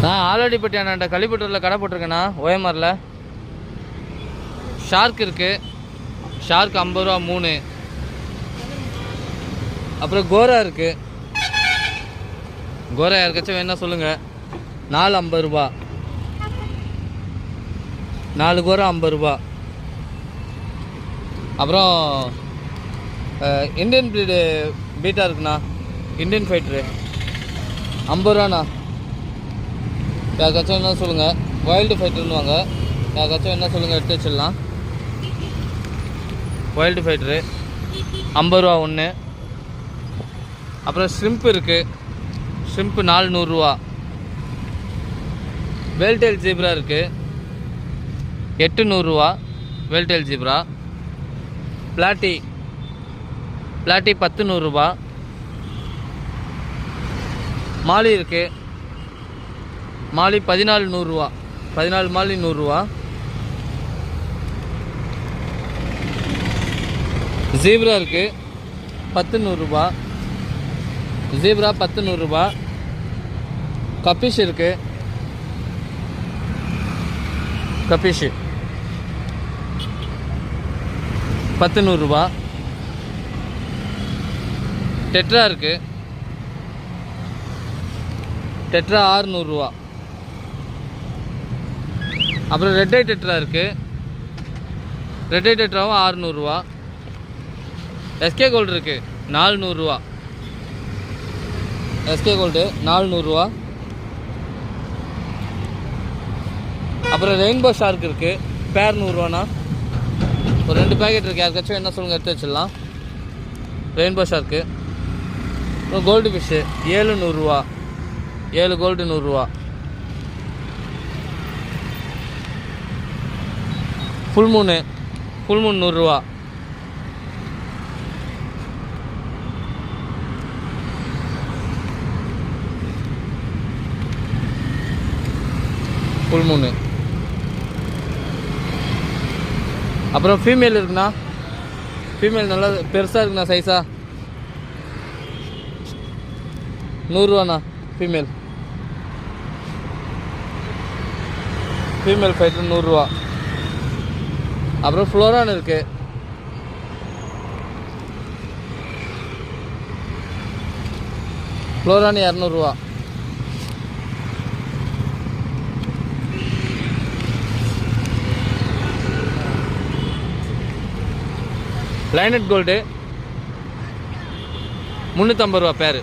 நான் ஆலடிப்பட்டி அண்ணாண்ட கள்ளிப்பட்டூரில் கடை போட்டிருக்கேண்ணா ஓஎம்ஆரில். ஷார்க் இருக்குது. ஷார்க் 50 ரூபா 3. அப்புறம் கோரா இருக்குது. கோரா யாருக்காச்சும் வேணா சொல்லுங்கள். 4 50 ரூபா. 4 கோரா 50 ரூபா. அப்புறம் இந்தியன் ப்ரீடு பீட்டா இருக்குண்ணா. இந்தியன் ஃபைட்ரு 50 ரூபாண்ணா. யாருக்காச்சும் என்ன சொல்லுங்கள். வைல்டு ஃபைட்டர்னு வாங்க. யாருக்காச்சும் என்ன சொல்லுங்கள், எடுத்து வச்சிடலாம். வைல்டு ஃபைட்ரு 50 ரூபா 1. அப்புறம் ஷ்ரிம்ப் இருக்குது. ஷ்ரிம்ப்பு 400 ரூபா. வேல்டெயில் ஜீப்ரா இருக்குது 800 ரூபா. வேல்டெயில் ஜீப்ரா. பிளாட்டி 100 ரூபா. மாலி இருக்குது. மாலி 14 ரூபா. 14 மாலி 100 ரூபா. ஜீப்ரா இருக்குது 100 ரூபா. ஜீப்ரா 100 ரூபா. கப்பிஷ் இருக்குது. கப்பிஷ் 100 ரூபா. டெட்ரா இருக்குது. டெட்ரா 600 ரூபா. அப்புறம் ரெட் ஐ டெட்ரா இருக்குது. ரெட் ஐ டெட்ராவும் 600 ரூபா. எஸ்கே கோல்டு இருக்குது 400 ரூபா. எஸ்கே கோல்டு 400 ரூபா. அப்புறம் ரெயின்போ ஷார்க் இருக்குது. பேர் 100 ரூபாண்ணா. ஒரு 2 பேக்கெட் இருக்குது. யாருக்காச்சும் என்ன சொல்லுங்கள், எடுத்து வச்சிடலாம். Rainbow shark. அப்புறம் கோல்டு ஃபிஷ்ஷு 700 ரூபா. 7 கோல்டு 100 ரூபா. ஃபுல் மூன் 100 ரூபா. ஃபுல் மூணு. அப்புறம் ஃபீமேல் இருக்குண்ணா. ஃபீமேல் நல்லா பெருசாக இருக்குண்ணா. சைஸா 100 ரூபாண்ணா. ஃபீமேல் ஃபைட்டர் 100 ரூபா. அப்புறம் ஃப்ளோரான் இருக்குது. ஃப்ளோரான் 200 ரூபா. லைனட் கோல்டு 350 ரூபா பேர்.